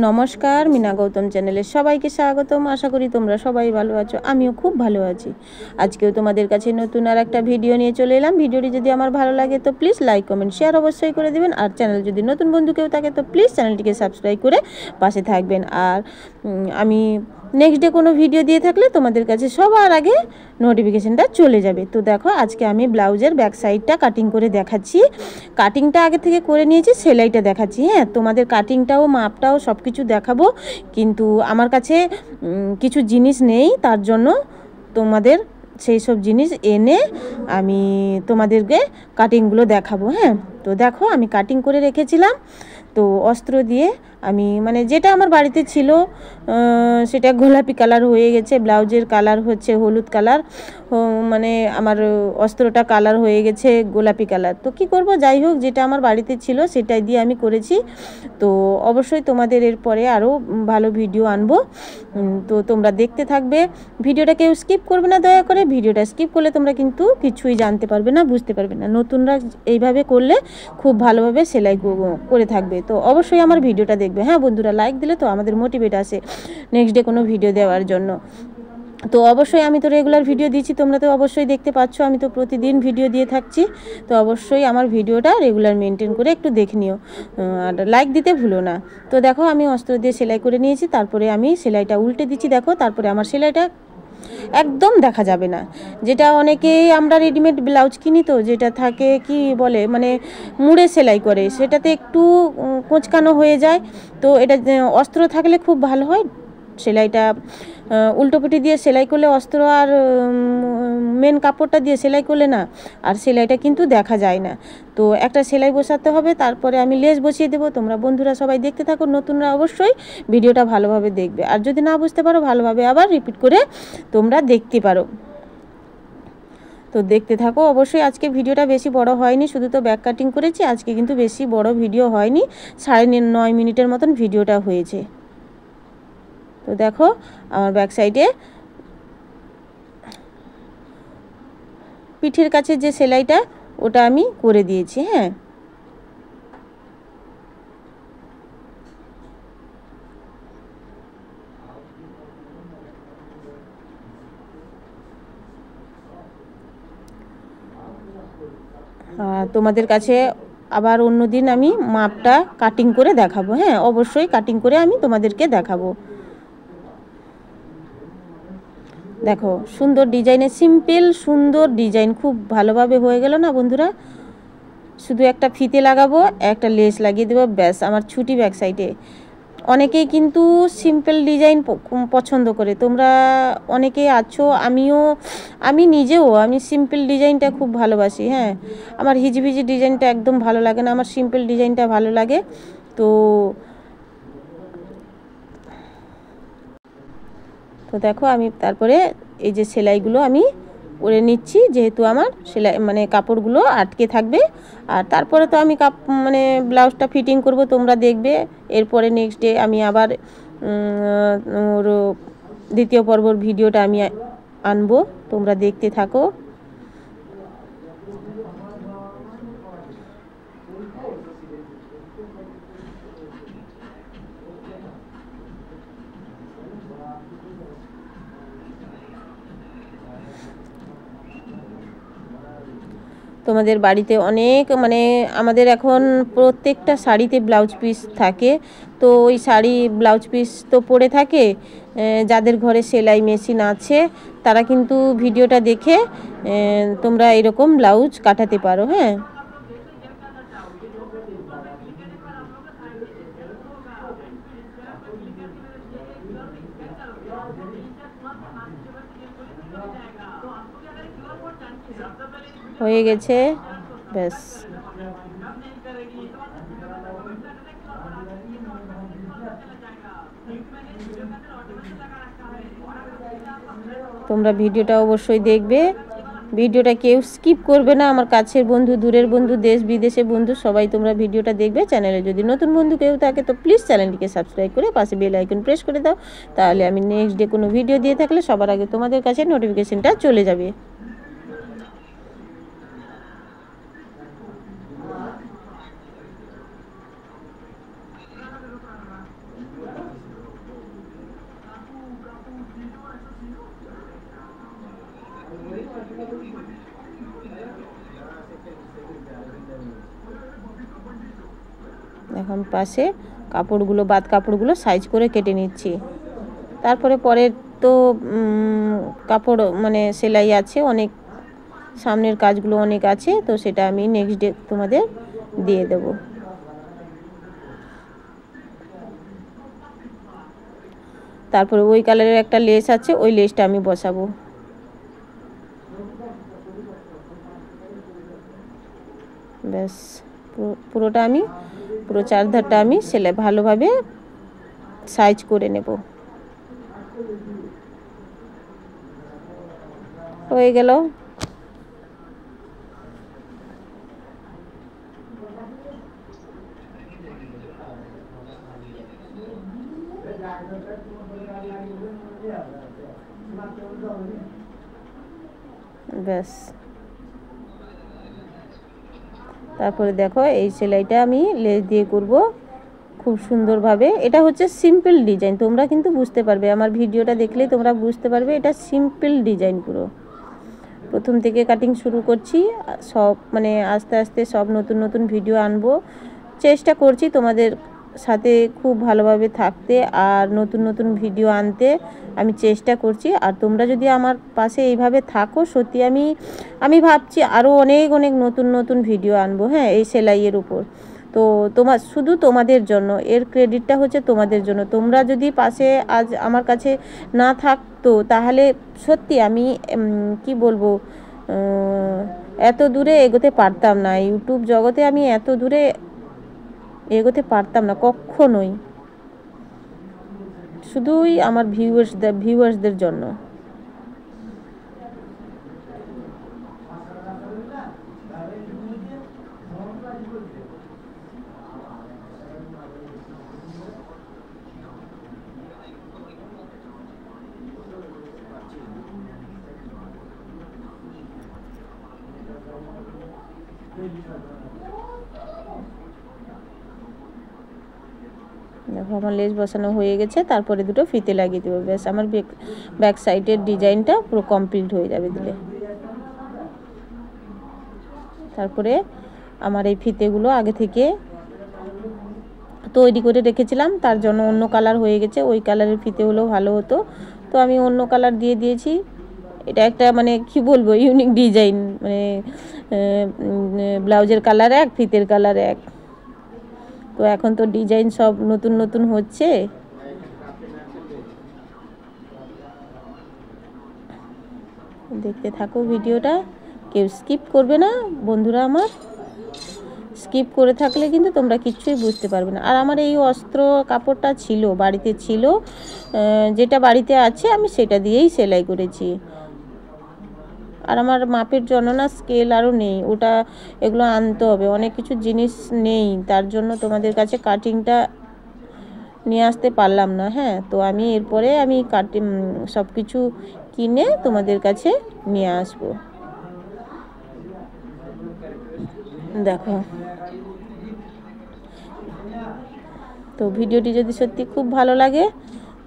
নমস্কার, মিনা গৌতম চ্যানেলে সবাইকে স্বাগতম। আশা করি তোমরা সবাই ভালো আছো, আমিও খুব ভালো আছি। আজকেও তোমাদের কাছে নতুন আর একটা ভিডিও নিয়ে চলে এলাম। ভিডিওটি যদি আমার ভালো লাগে তো প্লিজ লাইক কমেন্ট শেয়ার অবশ্যই করে দেবেন। আর চ্যানেল যদি নতুন বন্ধু কেউ থাকে তো প্লিজ চ্যানেলটিকে সাবস্ক্রাইব করে পাশে থাকবেন। আর আমি নেক্সট ডে কোনো ভিডিও দিয়ে থাকলে তোমাদের কাছে সবার আগে নোটিফিকেশানটা চলে যাবে। তো দেখো, আজকে আমি ব্লাউজের ব্যাক সাইডটা কাটিং করে দেখাচ্ছি। কাটিংটা আগে থেকে করে নিয়েছি, সেলাইটা দেখাচ্ছি। হ্যাঁ, তোমাদের কাটিংটাও মাপটাও সব কিছু দেখাবো, কিন্তু আমার কাছে কিছু জিনিস নেই, তার জন্য তোমাদের সেই সব জিনিস এনে আমি তোমাদেরকে কাটিংগুলো দেখাবো। হ্যাঁ, তো দেখো আমি কাটিং করে রেখেছিলাম। তো অস্ত্র দিয়ে আমি মানে যেটা আমার বাড়িতে ছিল সেটা গোলাপি কালার হয়ে গেছে, ব্লাউজের কালার হচ্ছে হলুদ কালার, মানে আমার অস্ত্রটা কালার হয়ে গেছে গোলাপি কালার। তো কি করব, যাই হোক, যেটা আমার বাড়িতে ছিল সেটাই দিয়ে আমি করেছি। তো অবশ্যই তোমাদের এরপরে আরও ভালো ভিডিও আনবো, তো তোমরা দেখতে থাকবে। ভিডিওটা কেউ স্কিপ করবে না দয়া করে। ভিডিওটা স্কিপ করলে তোমরা কিন্তু কিছুই জানতে পারবে না, বুঝতে পারবে না। নতুনরা এইভাবে করলে খুব ভালোভাবে সেলাই করে থাকবে। তো অবশ্যই আমার ভিডিওটা দেখবে। হ্যাঁ বন্ধুরা, লাইক দিলে তো আমাদের মোটিভেট আসে নেক্সট ডে কোনো ভিডিও দেওয়ার জন্য। তো অবশ্যই আমি তো রেগুলার ভিডিও দিচ্ছি, তোমরা তো অবশ্যই দেখতে পাচ্ছ, আমি তো প্রতিদিন ভিডিও দিয়ে থাকছি। তো অবশ্যই আমার ভিডিওটা রেগুলার মেনটেন করে একটু দেখে নিও, আর লাইক দিতে ভুলো না। তো দেখো, আমি অস্ত্র দিয়ে সেলাই করে নিয়েছি, তারপরে আমি সেলাইটা উল্টে দিচ্ছি। দেখো, তারপরে আমার সেলাইটা একদম দেখা যাবে না। যেটা অনেকেই আমরা রেডিমেড ব্লাউজ কিনি, তো যেটা থাকে কি বলে মানে মুড়ে সেলাই করে, সেটাতে একটু কোঁচকানো হয়ে যায়। তো এটা অস্ত্র থাকলে খুব ভালো হয়। সেলাইটা উল্টোপিটি দিয়ে সেলাই করলে, অস্ত্র আর মেন কাপড়টা দিয়ে সেলাই করলে না, আর সেলাইটা কিন্তু দেখা যায় না। তো একটা সেলাই বসাতে হবে, তারপরে আমি লেস বসিয়ে দেবো। তোমরা বন্ধুরা সবাই দেখতে থাকো, নতুনরা অবশ্যই ভিডিওটা ভালোভাবে দেখবে। আর যদি না বুঝতে পারো, ভালোভাবে আবার রিপিট করে তোমরা দেখতে পারো। তো দেখতে থাকো অবশ্যই। আজকে ভিডিওটা বেশি বড় হয়নি, শুধু তো ব্যাক কাটিং করেছি আজকে, কিন্তু বেশি বড় ভিডিও হয়নি, 9.5 মিনিটের মতন ভিডিওটা হয়েছে। তো দেখো, আমার ব্যাক সাইডে পিঠের কাছে যে সেলাইটা, ওটা আমি করে দিয়েছি। হ্যাঁ, তোমাদের কাছে আবার অন্য দিন আমি মাপটা কাটিং করে দেখাবো। হ্যাঁ, অবশ্যই কাটিং করে আমি তোমাদেরকে দেখাবো। দেখো, সুন্দর ডিজাইনের, সিম্পল সুন্দর ডিজাইন, খুব ভালোভাবে হয়ে গেল না বন্ধুরা। শুধু একটা ফিতে লাগাবো, একটা লেস লাগিয়ে দেবো, ব্যাস আমার ছুটি ব্যাক সাইডে। অনেকেই কিন্তু সিম্পল ডিজাইন পছন্দ করে, তোমরা অনেকেই আছো, আমি নিজেও আমি সিম্পল ডিজাইনটা খুব ভালোবাসি। হ্যাঁ, আমার হিজিবিজি ডিজাইনটা একদম ভালো লাগে না, আমার সিম্পল ডিজাইনটা ভালো লাগে। তো তো দেখো, আমি তারপরে এই যে সেলাইগুলো আমি করে নিচ্ছি, যেহেতু আমার সেলাই মানে কাপড়গুলো আটকে থাকবে। আর তারপরে তো আমি মানে ব্লাউজটা ফিটিং করব, তোমরা দেখবে। এরপরে নেক্সট ডে আমি আবার ওর দ্বিতীয় পর্বর ভিডিওটা আমি আনবো, তোমরা দেখতে থাকো। তোমাদের বাড়িতে অনেক মানে আমাদের এখন প্রত্যেকটা শাড়িতে ব্লাউজ পিস থাকে। তো ওই শাড়ি ব্লাউজ পিস তো পরে থাকে, যাদের ঘরে সেলাই মেশিন আছে তারা কিন্তু ভিডিওটা দেখে তোমরা এরকম ব্লাউজ কাটাতে পারো। হ্যাঁ, হয়ে গেছে, ব্যাস। তোমরা ভিডিওটা অবশ্যই দেখবে, ভিডিওটা কেউ স্কিপ করবে না। আমার কাছের বন্ধু, দূরের বন্ধু, দেশ বিদেশে বন্ধু, সবাই তোমরা ভিডিওটা দেখবে। চ্যানেলে যদি নতুন বন্ধু কেউ থাকে তো প্লিজ চ্যানেলটিকে সাবস্ক্রাইব করে পাশে বেল আইকন প্রেস করে দাও, তাহলে আমি নেক্সট ডে কোনো ভিডিও দিয়ে থাকলে সবার আগে তোমাদের কাছে নোটিফিকেশনটা চলে যাবে। এখন পাশে কাপড়গুলো বাদ কাপড়গুলো সাইজ করে কেটে নিচ্ছি। তারপরে পরের তো কাপড় মানে সেলাই আছে অনেক, সামনের কাজগুলো অনেক আছে, তো সেটা আমি নেক্সট ডে তোমাদের দিয়ে দেব। তারপরে ওই কালারের একটা লেস আছে, ওই লেসটা আমি বসাবো। ব্যাস পুরোটা আমি পুরো চারধারটা আমি সেলাই ভালোভাবে সাইজ করে নেব। হয়ে গেল। ব্যাস তারপরে দেখো এই সেলাইটা আমি লেস দিয়ে করব খুব সুন্দরভাবে। এটা হচ্ছে সিম্পল ডিজাইন, তোমরা কিন্তু বুঝতে পারবে, আমার ভিডিওটা দেখলেই তোমরা বুঝতে পারবে এটা সিম্পল ডিজাইন। পুরো প্রথম থেকে কাটিং শুরু করছি, সব মানে আস্তে আস্তে সব নতুন নতুন ভিডিও আনবো, চেষ্টা করছি তোমাদের সাথে খুব ভালোভাবে থাকতে আর নতুন নতুন ভিডিও আনতে আমি চেষ্টা করছি। আর তোমরা যদি আমার পাশে এইভাবে থাকো, সত্যি আমি ভাবছি আরও অনেক অনেক নতুন নতুন ভিডিও আনবো, হ্যাঁ, এই সেলাইয়ের উপর। তো শুধু তোমাদের জন্য, এর ক্রেডিটটা হচ্ছে তোমাদের জন্য। তোমরা যদি পাশে আজ আমার কাছে না থাকতো তাহলে সত্যি আমি কি বলবো, এত দূরে এগোতে পারতাম না, ইউটিউব জগতে আমি এত দূরে এগোতে পারতাম না কখনোই, শুধুই আমার ভিউয়ার্সদের জন্য। দেখো আমার লেস বসানো হয়ে গেছে, তারপরে দুটো ফিতে লাগিয়ে দেবো। ব্যাস আমার ব্যাক সাইডের ডিজাইনটা পুরো কমপ্লিট হয়ে যাবে দিলে। তারপরে আমার এই ফিতেগুলো আগে থেকে তৈরি করে রেখেছিলাম, তার জন্য অন্য কালার হয়ে গেছে, ওই কালারের ফিতে হলেও ভালো হতো, তো আমি অন্য কালার দিয়ে দিয়েছি। এটা একটা মানে কি বলবো ইউনিক ডিজাইন, মানে ব্লাউজের কালার এক, ফিতের কালার এক। তো এখন তো ডিজাইন সব নতুন নতুন হচ্ছে, দেখতে থাকো ভিডিওটা, কেউ স্কিপ করবে না বন্ধুরা আমার। স্কিপ করে থাকলে কিন্তু তোমরা কিচ্ছুই বুঝতে পারবে না। আর আমার এই অস্ত্র কাপড়টা ছিল বাড়িতে, ছিল যেটা বাড়িতে আছে আমি সেটা দিয়েই সেলাই করেছি। আর আমার মাপের জন্য না স্কেল আরও নেই, ওটা এগুলো আনতে হবে, অনেক কিছু জিনিস নেই, তার জন্য তোমাদের কাছে কাটিংটা নিয়ে আসতে পারলাম না। হ্যাঁ, তো আমি এরপরে আমি সব কিছু কিনে তোমাদের কাছে নিয়ে আসবো। দেখো, তো ভিডিওটি যদি সত্যি খুব ভালো লাগে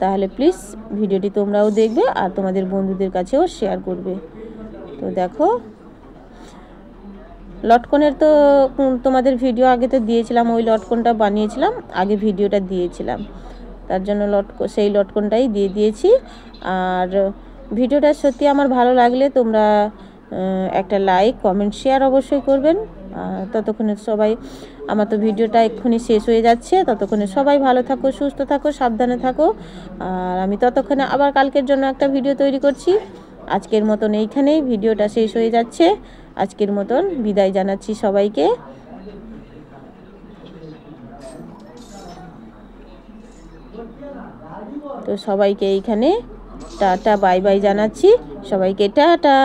তাহলে প্লিজ ভিডিওটি তোমরাও দেখবে আর তোমাদের বন্ধুদের কাছেও শেয়ার করবে। তো দেখো লটকনের তো তোমাদের ভিডিও আগে তো দিয়েছিলাম, ওই লটকনটা বানিয়েছিলাম আগে, ভিডিওটা দিয়েছিলাম, তার জন্য সেই লটকনটাই দিয়ে দিয়েছি। আর ভিডিওটা সত্যি আমার ভালো লাগলে তোমরা একটা লাইক কমেন্ট শেয়ার অবশ্যই করবেন। ততক্ষণে সবাই, আমার তো ভিডিওটা এক্ষুনি শেষ হয়ে যাচ্ছে, ততক্ষণে সবাই ভালো থাকো, সুস্থ থাকো, সাবধানে থাকো। আর আমি ততক্ষণে আবার কালকের জন্য একটা ভিডিও তৈরি করছি। আজকের মতন এইখানেই ভিডিওটা শেষ হয়ে যাচ্ছে, আজকের মতন বিদায় জানাচ্ছি সবাইকে। তো সবাইকে এইখানে টাটা বাই বাই জানাচ্ছি, সবাইকে টাটা।